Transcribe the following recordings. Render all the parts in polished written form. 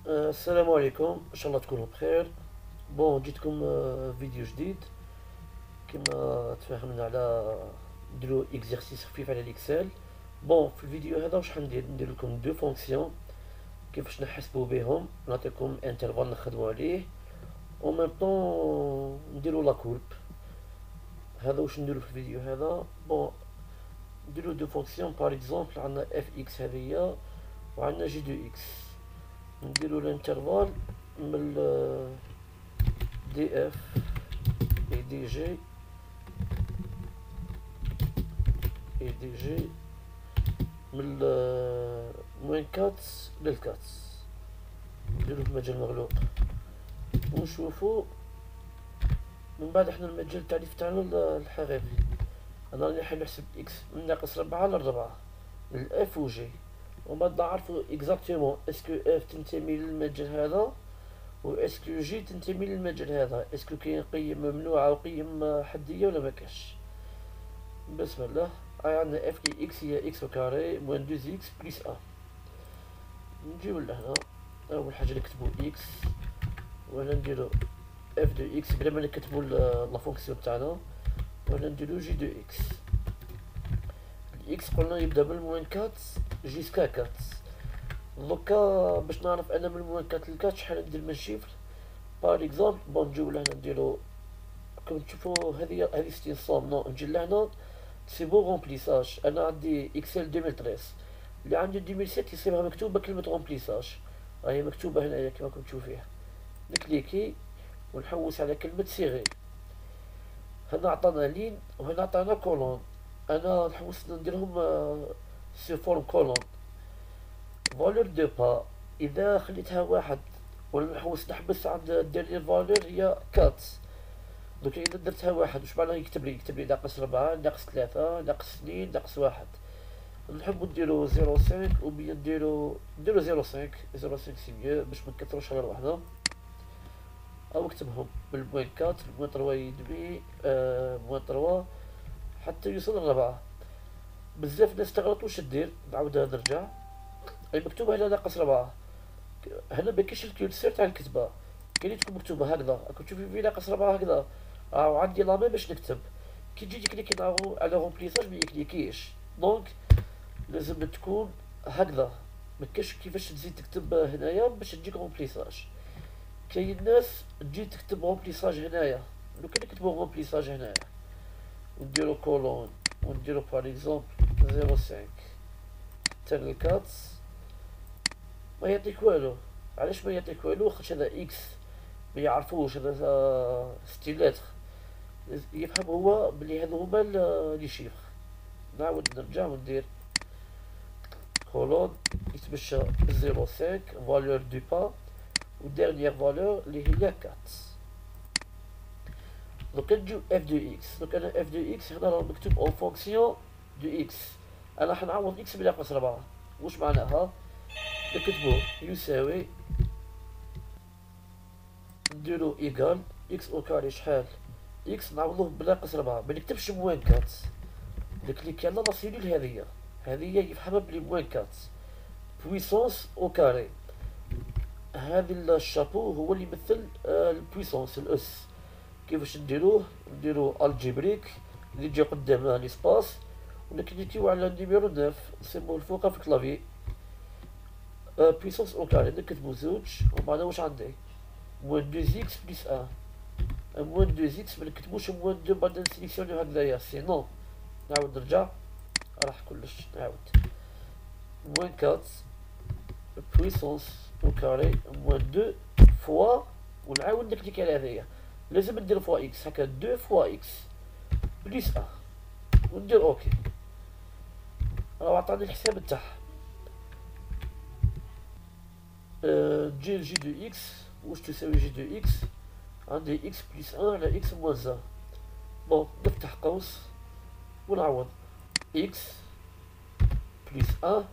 السلام عليكم، ان شاء الله تكونوا بخير. جيتكم فيديو جديد. كما تفاهمنا على نديرو اكزرسيس خفيف على الاكسل. في الفيديو هذا واش ندير لكم دو فونكسيون كيفاش نحسبوا بهم، نعطيكم انترفال نخدموا عليه او ميم طون نديرو لا كورب. هذا واش نديرو في الفيديو هذا. نديرو دو فونكسيون باغ اكزومبل، عندنا اف اكس هذه وعندنا جي دو اكس. نديرو الانترفال من دي اف اي دي جي اي دي جي من موين كات للكات، نديرو في مجال مغلوق ونشوفو. من بعد احنا المجال التعريف تاعنا الحقيقي، انا راني حاب نحسب اكس من ناقص 4 ل 4 للاف و جي، ومن بعد نعرفو اكزاكتومون اسكو اف تنتمي للمجال هذا و اسكو جي تنتمي للمجال هذا، اسكو كاين قيم ممنوعة و قيم حدية ولا مكاش. بسم الله. عندنا اف كي اكس هي اكس او كاري موان دوز اكس بليس ا. نجيو لهنا، اول حاجة نكتبو اكس وهنا نديرو اف دو اكس بلا ما نكتبو لا فونكسيون تاعنا، وهنا نديرو جي دو اكس. الاكس قلنا يبدا من موان كات جيسكا كات. دوكا باش نعرف انا من موان كات لكات شحال ندير من شيفر. باغ اكزومبل نجيو لهنا نديرو كما تشوفو هذه ستين صوم. نو نجي لهنا سي بو رومبليساج. انا عندي اكسل 2013، اللي عندي 2007 يصيبها مكتوبه كلمه رومبليساج، راهي مكتوبه هنايا كما راكم تشوفوا فيها. نكليكي ونحوس على كلمه سيغي. هنا عطانا لين وهنا عطانا كولون. انا نحوس نديرهم سي فورم كولون. فالور دو با اذا خليتها واحد ولا نحوس نحبس عند الديرنيير فالور هي كات. دوك اذا درتها واحد واش معناه؟ يكتب لي ناقص 4 ناقص 3 ناقص 2 ناقص 1. نحبو نديرو 0.5 و بيا نديرو 0.5 سي ميو باش منكثروش على رواحنا. او اكتبهم بالموين 4 الموين 3 يدمي موين 3 حتى يوصل ل4. بزاف ناس تغلط واش دير، نعاودها نرجع. اي مكتوبة هنا ناقص 4، هنا مكاينش الكولسير تاع الكتبة، كاين تكون مكتوبة هكذا، راكم تشوفي في ناقص 4 هكذا. وعندي لا ميم باش نكتب. كي تجي تكليكي على رومبليساج ما يكليكيش، دونك لازم تكون هكذا. مكاش كيفاش تزيد تكتب هنايا باش تجيك رومبليساج. كاين ناس تجي تكتب رومبليساج هنايا، لو كان نكتبو رومبليساج هنايا ونديرو كولون ونديرو باغ اكزومبل 0.5 حتى للكات، ما يعطيك والو. علاش ما يعطيك والو؟ خاطش هذا اكس ما يعرفوش، هذا ستيلاتر يفهم هو بلي هذو هما لي شيفر. نعاود نرجع وندير كولون يتمشى 0.5 فالور دو با و ديرنيير فالور اللي هي 4. دوك نجيو اف دو اكس. دوك انا اف دو اكس هنا راه مكتوب اون فونكسيون دو اكس. انا راح نعوض اكس بناقص 4. واش معناها؟ نكتبو يساوي نديرو ايكال اكس او كاري شحال اكس نعوضوه بناقص 4. ما نكتبش موان 4. نكليكي على لا سيلول هذه يفهمها بلي موان 4 بويسونس او كاري. هذا الشابو هو اللي يمثل البويسونس الاس. كيفاش نديروه الجبريك اللي يجي قدام ليسباس ونكليكيو على النيميرو 9 نسموه الفوق في الكلافي. بويسونس او كاري نكتبو زوج ومعنا واش عندي موان 2 اكس بليس 1. موان 2 اكس ما نكتبوش موان 2 بعد نسيليكسيونيو هكذايا سينون. نعاود نرجع راح كلش نعاود. موان 4 بويسونس او كاري موان 2 فوا ونعاود نكليكي على هذيا. لازم ندير فوا اكس هكا 2 فوا اكس بليس 1 وندير اوكي. راه عطاني الحساب تاعها. تجي جي دو اكس. واش تساوي جي دو اكس؟ عندي اكس بليس 1 على اكس موان 1. نفتح قوس ونعوض اكس بليس 1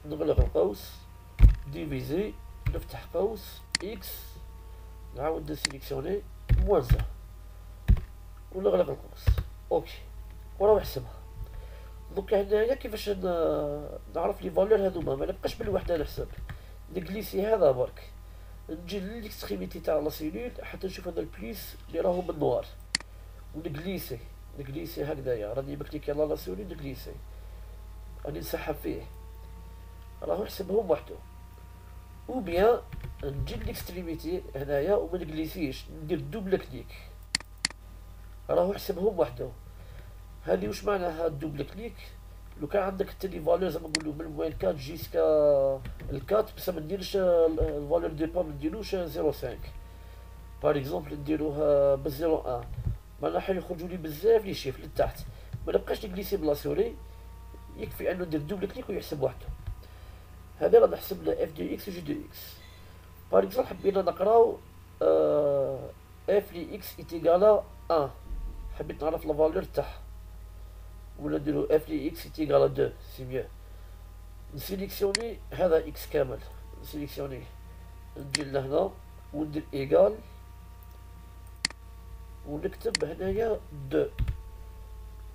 نغلق القوس ديفيزي نفتح قوس اكس نعاود نسيليكسيوني موان 1 ونغلق القوس اوكي وراه نحسبها. دوكا هنايا كيفاش نعرف لي فالور هذوما، ما نبقاش بالوحده نحسب. نكليسي هذا برك نجي للإكستريميتي تاع لا سيلول حتى نشوف هذا البليس اللي راهو بالنوار، نجليسي هكذايا، راني بكليكي على لا سيلول نجليسي، راني نسحب فيه، راهو يحسبهم وحده. او بيان نجي للإكستريميتي هنايا وما نجليسيش، ندير دوبل كليك، راهو يحسبهم وحده. هذه واش معناها دوبل كليك؟ لو كان عندك تاني فالور زعما نقولو من موين 4 جيسكا الكات، بصح ما نديرش الفالور دو با، ما نديروش 0.5 باغ اكزومبل، نديروها ب 0.1، معناها حيخرجوا يخرجوا لي بزاف لي شيف لتحت، ما نبقاش نجليسي بلا سوري، يكفي انه ندير دوبل كليك ويحسب وحده. هذا راه نحسب له اف دو اكس و جي دو اكس. باغ اكزومبل حبينا نقراو اف لي اكس ايتيغالا 1، حبيت نعرف لا فالور تاعها، ولا نديرو اف لي اكس ايتيغالا 2 سي ميو. نسيليكسيوني هذا اكس كامل، نسيليكسيونيه، نجي لهنا وندير ايغال ونكتب هنايا 2،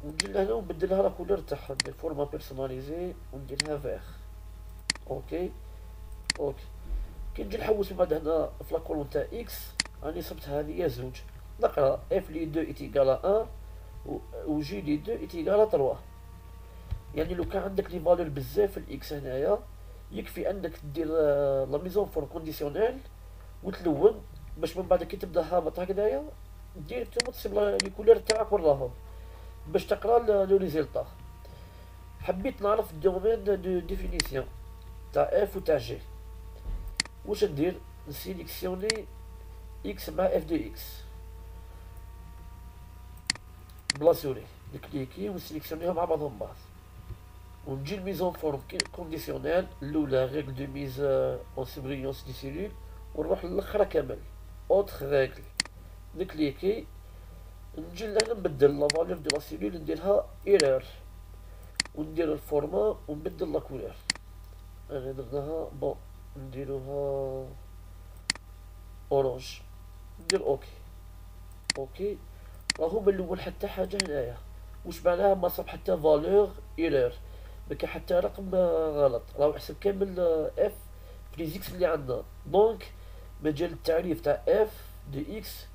ونجي لهنا ونبدلها لا كولور تاعها، ندير فورما بيرسوناليزي ونديرها فيغ. اوكي كي نجي نحوس من بعد هنا في لاكولون تاع اكس، راني صبت هذه زوج، نقرا اف لي 2 ايتيغالا 1 و جي لي 2 ايتيغالا 3. يعني لو كان عندك لي فالور بزاف في الاكس هنايا، يكفي انك دير لا ميزون فور كونديسيونيل وتلون، باش من بعد كي تبدا هابط هكذايا ديريكتومون تصيب لي كولور تاعك وراهم باش تقرا لو ريزلتا. حبيت نعرف الدومين دو ديفينيسيون تاع اف و تاع جي، واش ندير؟ نسيليكسيوني اكس مع اف دو اكس بلا سوري، نكليكي ونسيليكسيونيهم مع بعضهم بعض، ونجي الميزون فورم كونديسيونيل الاولى ريغل دو ميز اون سيبريونس دي سيلول، ونروح للاخرى كامل اوتر ريغل، نكليكي نجي لهنا نبدل لا فالور دو لا سيلول نديرها ايرور، وندير الفورما ونبدل لا كولور. انا درناها بون نديروها اورانج، ندير اوكي راهو من الاول حتى حاجه هنايا، واش معناها ما صاب حتى فالور ايرور، ما كان حتى رقم غلط، راهو يحسب كامل اف في لي زيكس اللي عندنا. دونك مجال التعريف تاع اف دو اكس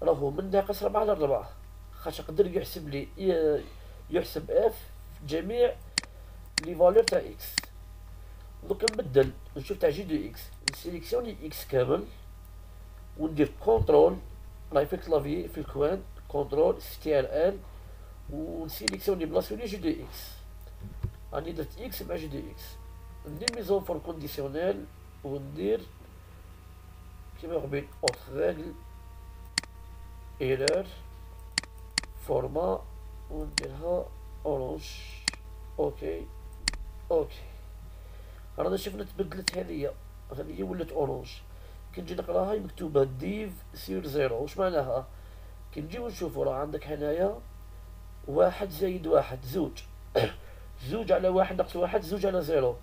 راهو من ناقص 4 على 4، خاطر يقدر يحسب لي يحسب اف في جميع لي فالور تاع اكس. دوك نبدل نشوف تاع جي دو اكس، نسيليكسيوني اكس كامل وندير كونترول، راهي في الكلافي في الكوان كونترول سي ار ال، ونسيليكسيوني بلاصتو جي دو اكس، راني درت اكس مع جي دو اكس، ندير ميزون فور كونديسيونيل وندير كيما قبيل اوتر ريغل ايرور فورما ونديرها اورانج. اوكي رانا شفنا تبدلت هذه ولات اورانج. كي نجي نقراها مكتوبه ديف سير زيرو، واش معناها؟ كي نجيو نشوفو راه عندك هنايا 1 زائد 1 زوج، زوج على 1 ناقص 1 زوج على 0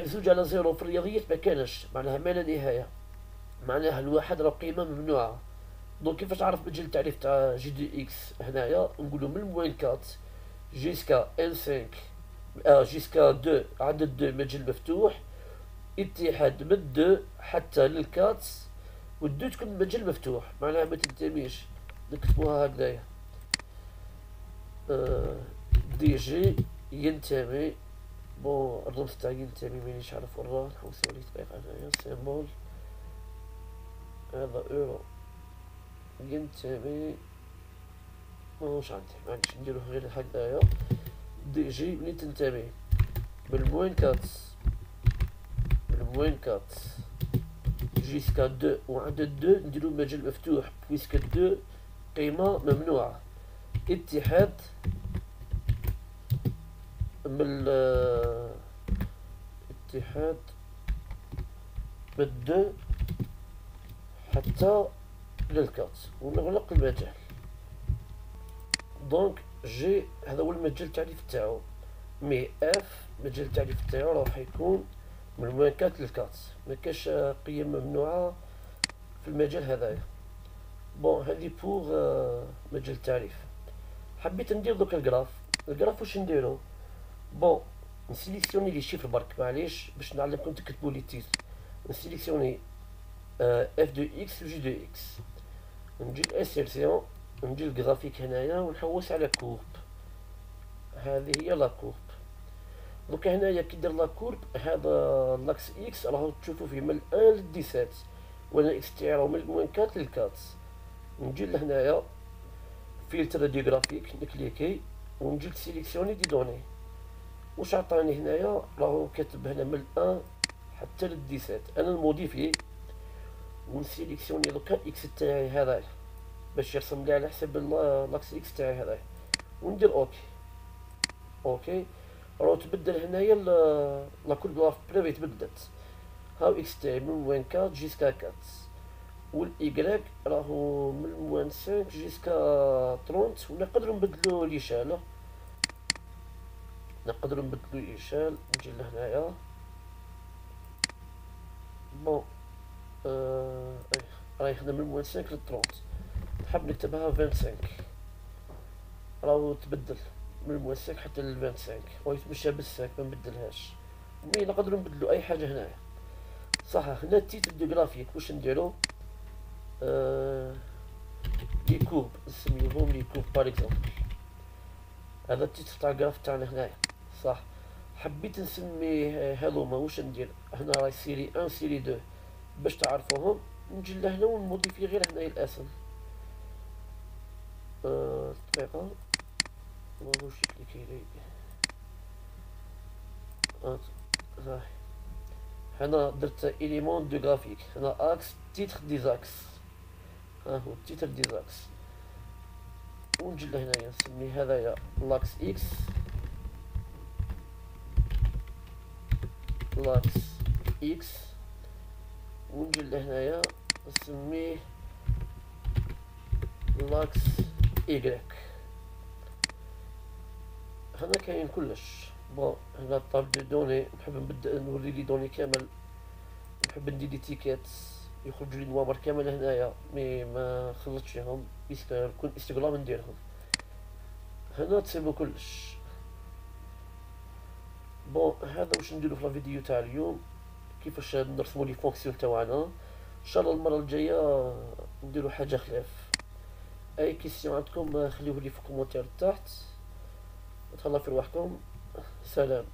زوج على 0 في الرياضيات ما كانش، معناها ما لا نهايه، معناها الواحد راه قيمه ممنوعه. دونك كيفاش نعرف مجال التعريف تاع جي دي اكس؟ هنايا نقولو من موين 4 جيسكا ان 5 جيسكا 2 عدد 2 مجال مفتوح، اتحاد من 2 حتى للكات، والدو تكون مجال مفتوح معناها ما تنتميش، نكتبوها هكذايا دي جي ينتمي. بون الرمز تاع ينتمي مانيش عارف وراه، نحوس عليه دقيقة هنايا سيمبول، هذا اورو ينتمي ماهوش عندي، معليش نديرو غير هكذايا دي جي منين تنتمي بالموين 4 جيسكا 2 وعدد 2 نديرو مجال مفتوح بويسك 2 قيمة ممنوعة، اتحاد من اتحاد من 2 حتى للكات ونغلق المجال. دونك جي هذا هو المجال التعريف تاعو، مي اف مجال التعريف تاعو راح يكون من موين 4 للكات، مكاش قيم ممنوعة في المجال هذايا. بون هذه بوغ مجال التعريف. حبيت ندير دوك الجراف واش نديرو؟ بون نسيليكسيوني لي شيفر برك معليش باش نعلمكم تكتبوا لي تيتر، نسيليكسيوني اف دو اكس و جي دو اكس. نجي الانسيرسيون، نجي الجرافيك هنايا ونحوس على كورب. هذه هي لا كورب. دوكا هنايا كي دير لا كورب، هذا لاكس اكس راهو تشوفو فيه من 1 ل 17، وانا اكس تاعي راهو من موان 4 ل 4. نجي لهنايا فلتر دي جرافيك، نكليكي ونجي لسيليكسيوني دي دوني. واش عطاني هنايا؟ راهو كاتب هنا من 1 حتى ل 17. انا نموديفي ونسيليكسيوني دوكا اكس تاعي هذايا باش يرسم لي على حسب لاكس اكس تاعي هذايا، وندير اوكي. اوكي راهو تبدل هنايا لا كولغراف بريفي تبدلت. هاو اكس تاعي من موان 4 جيسكا 4، والايكغيك راهو من موان 5 جيسكا 30. ونقدروا نبدلو ليشال، نقدروا نبدلو ليشال. نجي لهنايا بون راه يخدم من موان 5 ل 30. نحب نكتبها 25، راهو تبدل من موان 5 حتى ل 25، و يتمشى بالساك ما نبدلهاش. مي نقدروا نبدلو اي حاجه هنايا. صح هنا التيتر دو جرافيك واش نديرو؟ لي كورب نسميوهم لي كورب باغ اكزومبل. هذا التيتر تاع الجراف تاعنا هنايا. صح حبيت نسميه هذوما واش ندير؟ هنا راهي سيري 1 سيري 2 باش تعرفوهم. نجي لهنا ونموديفي غير هنايا الاسم. دقيقة ماهوش يكليكي لي. هاي هنا درت إليمون دو جرافيك. هنا اكس تيتر ديزاكس، ها هو تيتر ديزاكس. ونجي لهنايا نسمي هذايا لاكس اكس، لاكس اكس. ونجي لهنايا نسميه لاكس ايكغيك. هنا كاين كلش. بون هنا طاب دي دوني، نحب نبدا نوري لي دوني كامل. نحب ندير لي تيكيت يخرجوا لي نوامر كامل هنايا، مي ما خلطش فيهم بيسك كل انستغرام نديرهم. هنا تسيبو كلش. بون هذا واش نديرو في الفيديو تاع اليوم، كيفاش نرسمو لي فونكسيون تاعنا. ان شاء الله المره الجايه نديرو حاجه خلاف. اي كيسيون عندكم خليوه لي في الكومونتير تحت. تهلاو في رواحكم. سلام.